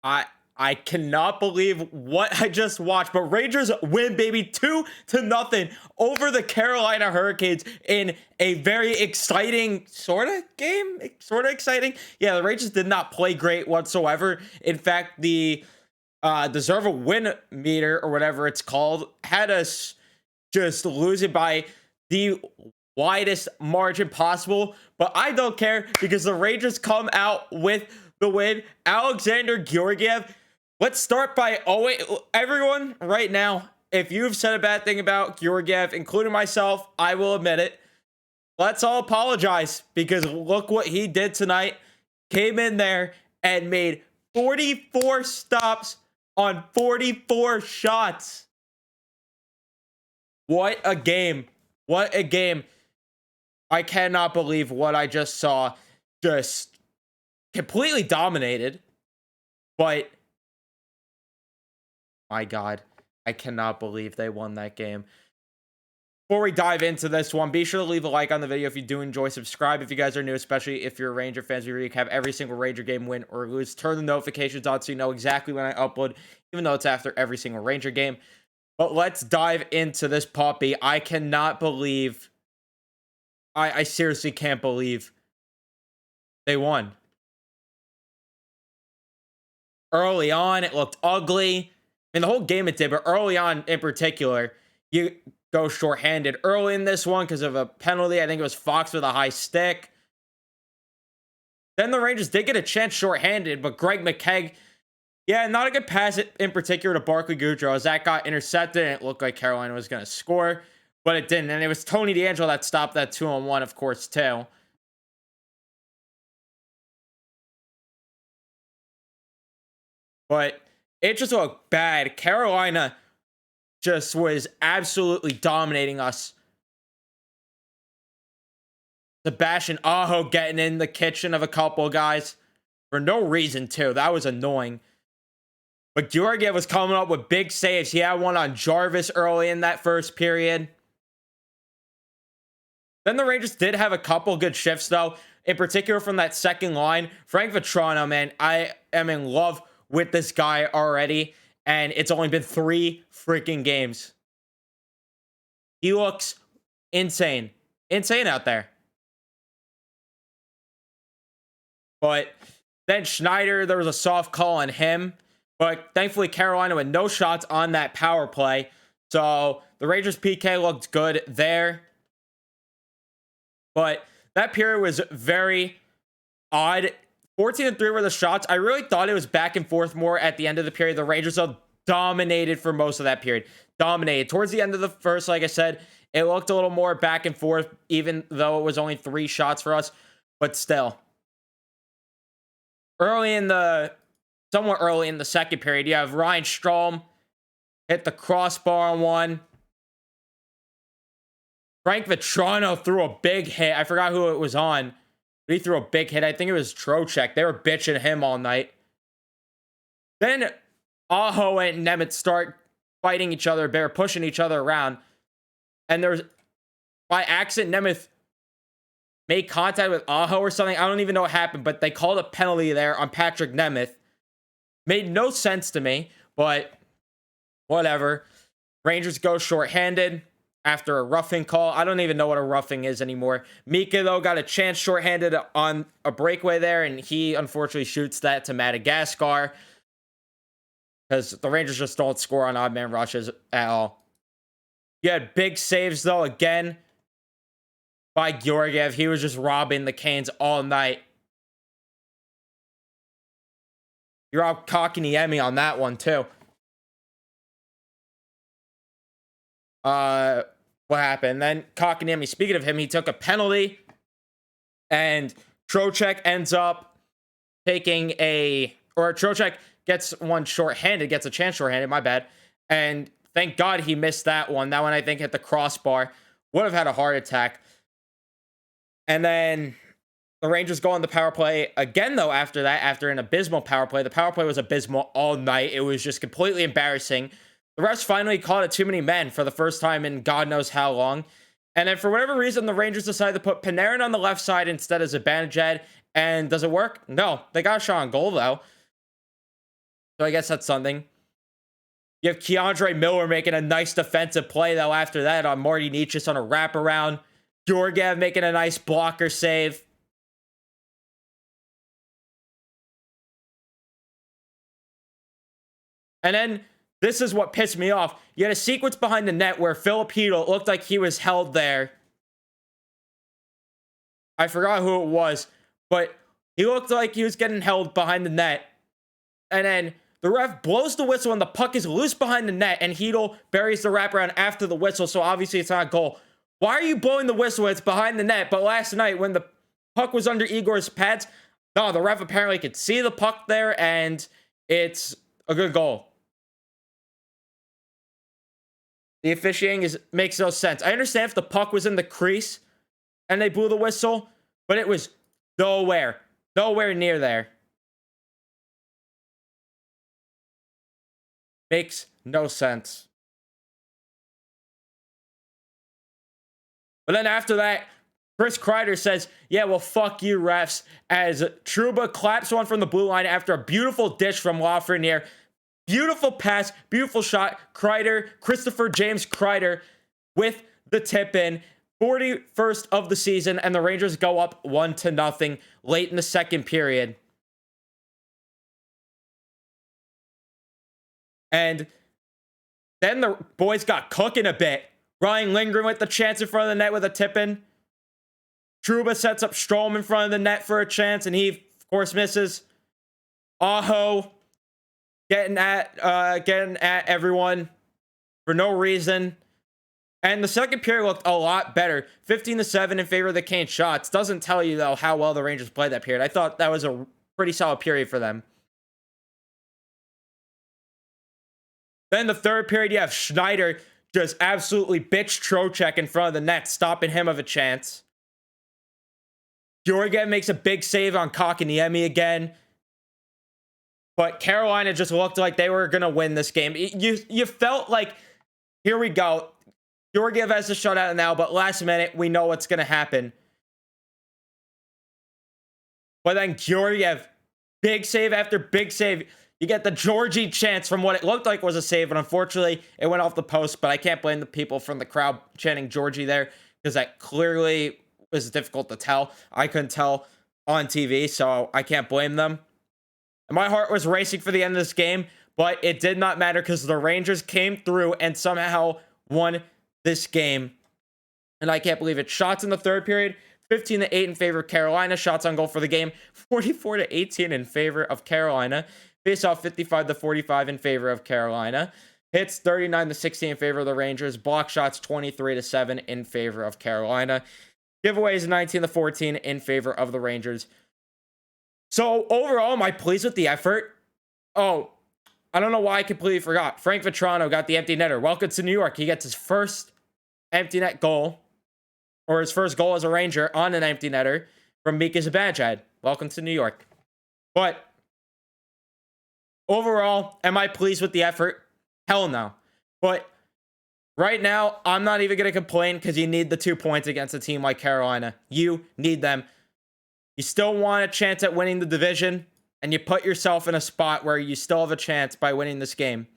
I I cannot believe what I just watched, but Rangers win, baby, 2-0 over the Carolina Hurricanes in a very exciting sort of game, sort of exciting. Yeah, the Rangers did not play great whatsoever. In fact, the deserve a win meter or whatever it's called had us just losing by the widest margin possible. But I don't care because the Rangers come out with the win. Alexander Georgiev. Let's start by everyone right now. If you've said a bad thing about Georgiev, including myself, I will admit it. Let's all apologize because look what he did tonight. Came in there and made 44 stops on 44 shots. What a game. What a game. I cannot believe what I just saw. Just completely dominated. But my God, I cannot believe they won that game. Before we dive into this one, be sure to leave a like on the video if you do enjoy. Subscribe if you guys are new, especially if you're Ranger fans. We recap every single Ranger game, win or lose. Turn the notifications on so you know exactly when I upload, even though it's after every single Ranger game. But let's dive into this puppy. I cannot believe. I seriously can't believe they won. Early on, it looked ugly. I mean, the whole game it did, but early on in particular, you go shorthanded early in this one because of a penalty. I think it was Fox with a high stick. Then the Rangers did get a chance shorthanded, but Greg McKegg, yeah, not a good pass in particular to Barclay Goodrow as that got intercepted and it looked like Carolina was going to score, but it didn't. And it was Tony DeAngelo that stopped that 2-on-1, of course, too. But it just looked bad. Carolina just was absolutely dominating us. Sebastian Aho getting in the kitchen of a couple guys for no reason, too. That was annoying. But Georgiev was coming up with big saves. He had one on Jarvis early in that first period. Then the Rangers did have a couple good shifts, though. In particular from that second line. Frank Vatrano, man, I am in love with this guy already. And it's only been 3 freaking games. He looks insane. Insane out there. But then Schneider, there was a soft call on him. But thankfully, Carolina with no shots on that power play. So the Rangers PK looked good there. But that period was very odd. 14-3 were the shots. I really thought it was back and forth more at the end of the period. The Rangers dominated for most of that period. Dominated. Towards the end of the first, like I said, it looked a little more back and forth, even though it was only 3 shots for us. But still. Somewhat early in the second period, you have Ryan Strome hit the crossbar on one. Frank Vatrano threw a big hit. I forgot who it was on. But he threw a big hit. I think it was Trocheck. They were bitching him all night. Then Aho and Nemeth start fighting each other. They're pushing each other around. And there's, by accident, Nemeth made contact with Aho or something. I don't even know what happened, but they called a penalty there on Patrick Nemeth. Made no sense to me, but whatever. Rangers go shorthanded after a roughing call. I don't even know what a roughing is anymore. Mika, though, got a chance shorthanded on a breakaway there, and he unfortunately shoots that to Madagascar because the Rangers just don't score on odd man rushes at all. You had big saves, though, again by Georgiev. He was just robbing the Canes all night. You're out Kotkaniemi on that one, too. What happened? Then Kotkaniemi, speaking of him, he took a penalty. And Trocheck ends up taking Trocheck gets one shorthanded, gets a chance shorthanded, my bad. And thank God he missed that one. That one, I think, hit the crossbar. Would have had a heart attack. And then the Rangers go on the power play again, though, after that, after an abysmal power play. The power play was abysmal all night. It was just completely embarrassing. The refs finally called it too many men for the first time in God knows how long. And then for whatever reason, the Rangers decided to put Panarin on the left side instead of Zibanejad. And does it work? No. They got a shot on goal, though. So I guess that's something. You have Keandre Miller making a nice defensive play, though, after that on Marty Necas on a wraparound. Georgiev making a nice blocker save. And then this is what pissed me off. You had a sequence behind the net where Filipino looked like he was held there. I forgot who it was, but he looked like he was getting held behind the net. And then the ref blows the whistle and the puck is loose behind the net, and Hedel buries the wraparound after the whistle, so obviously it's not a goal. Why are you blowing the whistle when it's behind the net? But last night when the puck was under Igor's pads, no, the ref apparently could see the puck there, and it's a good goal. The officiating makes no sense. I understand if the puck was in the crease and they blew the whistle, but it was nowhere near there. Makes no sense. But then after that, Chris Kreider says, yeah, well, fuck you, refs, as Trouba claps one from the blue line after a beautiful dish from Lafreniere. Beautiful pass, beautiful shot. Kreider, Christopher James Kreider with the tip in. 41st of the season, and the Rangers go up 1-0 late in the second period. And then the boys got cooking a bit. Ryan Lindgren with the chance in front of the net with a tip-in. Trouba sets up Strome in front of the net for a chance, and he, of course, misses. Aho getting at everyone for no reason. And the second period looked a lot better. 15-7 in favor of the Canes shots. Doesn't tell you, though, how well the Rangers played that period. I thought that was a pretty solid period for them. Then the third period, you have Schneider just absolutely bitch Trocheck in front of the net, stopping him of a chance. Georgiev makes a big save on Kotkaniemi again. But Carolina just looked like they were going to win this game. You felt like, here we go. Georgiev has a shutout now, but last minute, we know what's going to happen. But then Georgiev, big save after big save. You get the Georgie chance from what it looked like was a save, but unfortunately, it went off the post. But I can't blame the people from the crowd chanting Georgie there, because that clearly was difficult to tell. I couldn't tell on TV, so I can't blame them. And my heart was racing for the end of this game, but it did not matter because the Rangers came through and somehow won this game. And I can't believe it. Shots in the third period, 15-8 in favor of Carolina. Shots on goal for the game, 44-18 in favor of Carolina. Face-off, 55-45 in favor of Carolina. Hits, 39-16 in favor of the Rangers. Block shots, 23-7 in favor of Carolina. Giveaways, 19-14 in favor of the Rangers. So overall, am I pleased with the effort? Oh, I don't know why I completely forgot. Frank Vatrano got the empty netter. Welcome to New York. He gets his first empty net goal, or his first goal as a Ranger on an empty netter from Mika Zibanejad. Welcome to New York. But overall, am I pleased with the effort? Hell no. But right now, I'm not even going to complain because you need the 2 points against a team like Carolina. You need them. You still want a chance at winning the division, and you put yourself in a spot where you still have a chance by winning this game.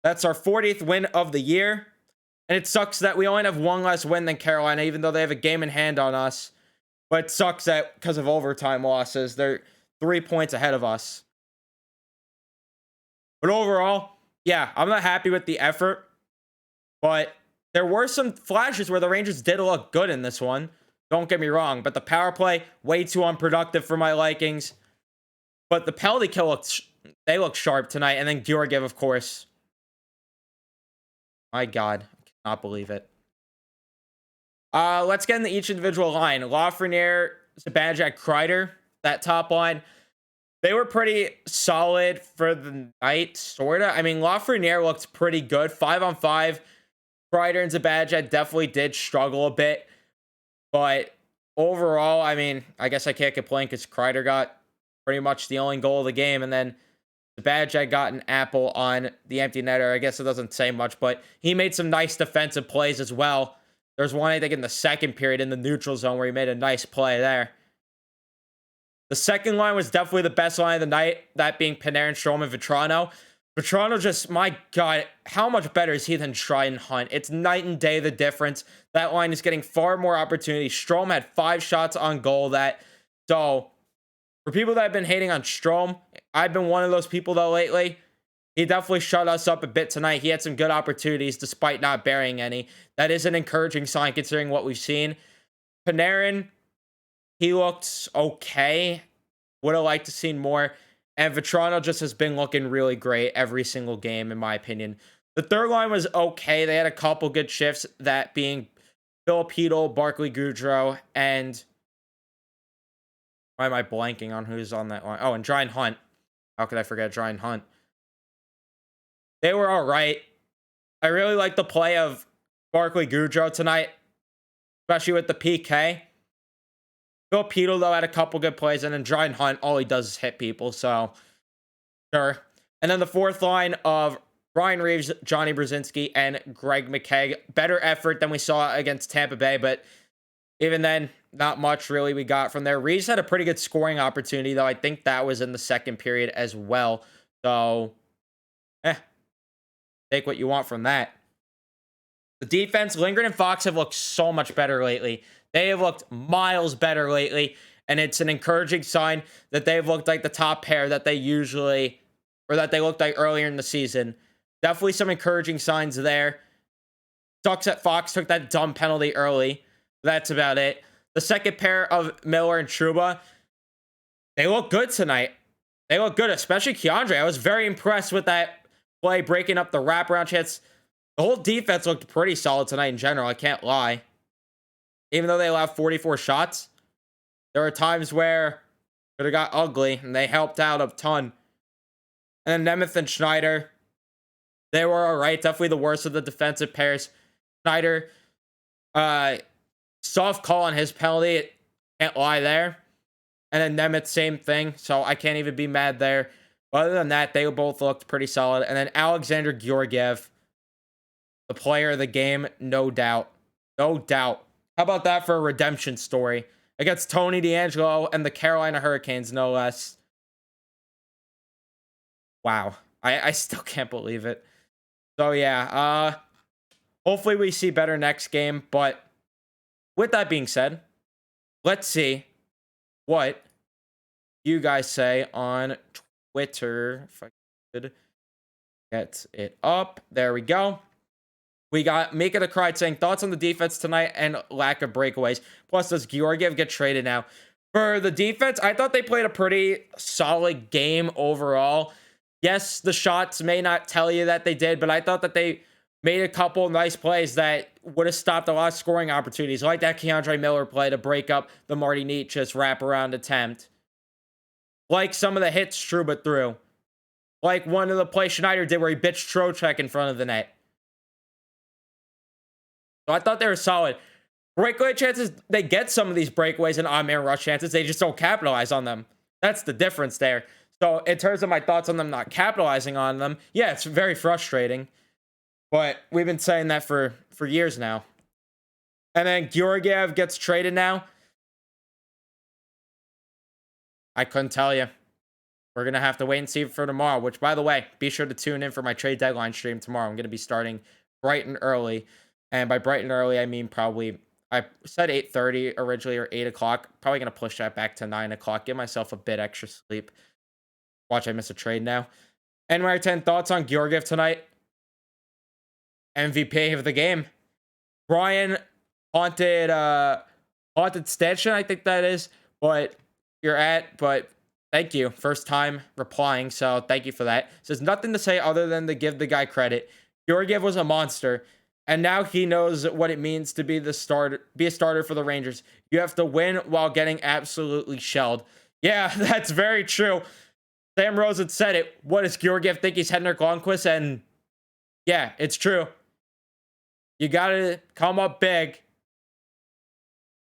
That's our 40th win of the year. And it sucks that we only have one less win than Carolina, even though they have a game in hand on us. But it sucks that because of overtime losses, they're 3 points ahead of us. But overall, yeah, I'm not happy with the effort. But there were some flashes where the Rangers did look good in this one. Don't get me wrong. But the power play, way too unproductive for my likings. But the penalty kill, they look sharp tonight. And then Georgiev, of course. My God. Not believe it. Let's get into each individual line. Lafreniere, Zibanejad, Kreider, that top line. They were pretty solid for the night, sorta. I mean, Lafreniere looked pretty good. 5-on-5. Kreider and Zibanejad definitely did struggle a bit. But overall, I mean, I guess I can't complain because Kreider got pretty much the only goal of the game. And then Zibanejad got an apple on the empty netter. I guess it doesn't say much, but he made some nice defensive plays as well. There's one, I think, in the second period in the neutral zone where he made a nice play there. The second line was definitely the best line of the night, that being Panarin, Strome, and Vetrano. Vetrano just, my God, how much better is he than Dryden Hunt? It's night and day, the difference. That line is getting far more opportunities. Strome had 5 shots on goal. So for people that have been hating on Strome, I've been one of those people though lately. He definitely shut us up a bit tonight. He had some good opportunities despite not burying any. That is an encouraging sign considering what we've seen. Panarin, he looked okay. Would have liked to see more. And Vetrano just has been looking really great every single game, in my opinion. The third line was okay. They had a couple good shifts, that being Philip Hedl, Barclay Goodrow, and why am I blanking on who's on that line? Oh, and Dryden Hunt. How could I forget Dryden Hunt? They were all right. I really like the play of Barclay Goodrow tonight, especially with the PK. Phil Hedl, though, had a couple good plays, and then Dryden Hunt, all he does is hit people, so sure. And then the fourth line of Ryan Reeves, Johnny Brzezinski, and Greg McKegg. Better effort than we saw against Tampa Bay, but even then, not much really we got from there. Reeves had a pretty good scoring opportunity, though. I think that was in the second period as well. So, take what you want from that. The defense, Lindgren and Fox have looked so much better lately. They have looked miles better lately, and it's an encouraging sign that they've looked like the top pair that they usually, or that they looked like earlier in the season. Definitely some encouraging signs there. Sucks that Fox took that dumb penalty early. That's about it. The second pair of Miller and Trouba, they look good tonight. They look good, especially Keandre. I was very impressed with that play, breaking up the wraparound chance. The whole defense looked pretty solid tonight in general, I can't lie. Even though they allowed 44 shots, there were times where it have got ugly, and they helped out a ton. And then Nemeth and Schneider, they were all right. Definitely the worst of the defensive pairs. Schneider, soft call on his penalty. Can't lie there. And then Nemeth, same thing. So I can't even be mad there. But other than that, they both looked pretty solid. And then Alexander Georgiev, the player of the game, no doubt. No doubt. How about that for a redemption story? Against Tony DeAngelo and the Carolina Hurricanes, no less. Wow. I still can't believe it. So yeah, hopefully we see better next game. But with that being said, let's see what you guys say on Twitter. If I could get it up. There we go. We got Mika the Cried saying, thoughts on the defense tonight and lack of breakaways. Plus, does Georgiev get traded now? For the defense, I thought they played a pretty solid game overall. Yes, the shots may not tell you that they did, but I thought that they made a couple nice plays that would have stopped a lot of scoring opportunities, like that Keandre Miller play to break up the Marty Necas wraparound attempt. Like some of the hits Trouba threw. Like one of the plays Schneider did where he bitched Trocheck in front of the net. So I thought they were solid. Breakaway chances, they get some of these breakaways and on-man rush chances. They just don't capitalize on them. That's the difference there. So in terms of my thoughts on them not capitalizing on them, yeah, it's very frustrating. But we've been saying that for years now. And then Georgiev gets traded now. I couldn't tell you. We're going to have to wait and see for tomorrow, which, by the way, be sure to tune in for my trade deadline stream tomorrow. I'm going to be starting bright and early. And by bright and early, I mean probably, I said 8:30 originally or 8 o'clock. Probably going to push that back to 9 o'clock. Give myself a bit extra sleep. Watch, I miss a trade now. NY 10 thoughts on Georgiev tonight. MVP of the game. Brian Haunted Station, I think that is. But thank you. First time replying, so thank you for that. Says nothing to say other than to give the guy credit. Georgiev was a monster. And now he knows what it means to be a starter for the Rangers. You have to win while getting absolutely shelled. Yeah, that's very true. Sam Rosen said it. What does Georgiev think he's Henrik Lundqvist? And yeah, it's true. You got to come up big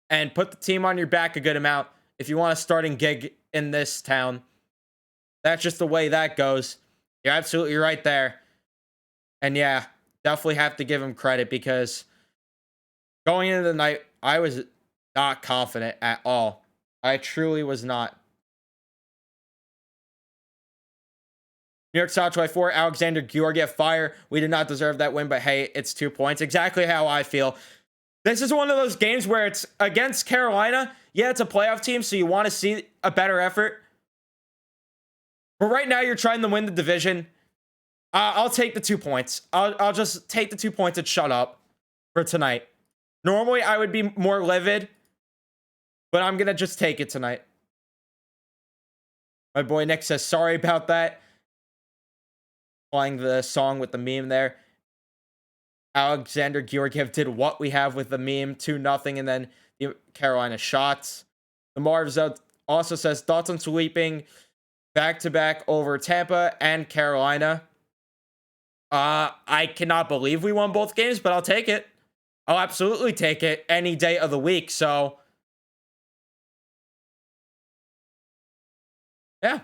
and put the team on your back a good amount if you want a starting gig in this town. That's just the way that goes. You're absolutely right there. And yeah, definitely have to give him credit because going into the night, I was not confident at all. I truly was not. New York Style 24, Alexander Georgiev, fire. We did not deserve that win, but hey, it's 2 points. Exactly how I feel. This is one of those games where it's against Carolina. Yeah, it's a playoff team, so you want to see a better effort. But right now, you're trying to win the division. I'll take the 2 points. I'll just take the 2 points and shut up for tonight. Normally, I would be more livid, but I'm going to just take it tonight. My boy Nick says, sorry about that. Playing the song with the meme there. Alexander Georgiev did what we have with the meme, 2-0, and then the Carolina shots. The Marv also says, thoughts on sweeping back-to-back over Tampa and Carolina. I cannot believe we won both games, but I'll take it. I'll absolutely take it any day of the week. So, yeah.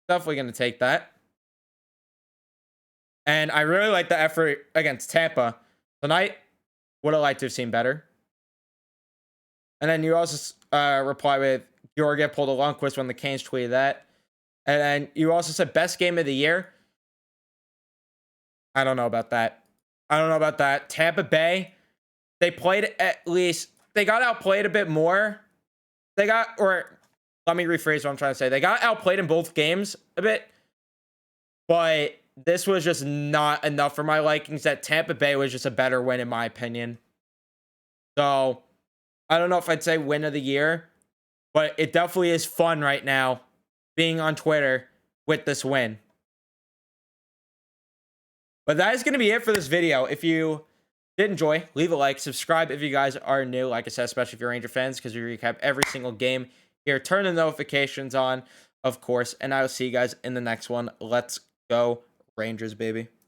Definitely going to take that. And I really like the effort against Tampa. Tonight, would have liked to have seen better. And then you also reply with, Georgiev pulled a Lundqvist when the Canes tweeted that. And then you also said best game of the year. I don't know about that. Tampa Bay, they played at least, they got outplayed a bit more. Let me rephrase what I'm trying to say. They got outplayed in both games a bit, but this was just not enough for my likings. That Tampa Bay was just a better win, in my opinion. So, I don't know if I'd say win of the year, but it definitely is fun right now being on Twitter with this win. But that is going to be it for this video. If you did enjoy, leave a like, subscribe if you guys are new, like I said, especially if you're Ranger fans, because we recap every single game here. Turn the notifications on, of course, and I will see you guys in the next one. Let's go Rangers, baby.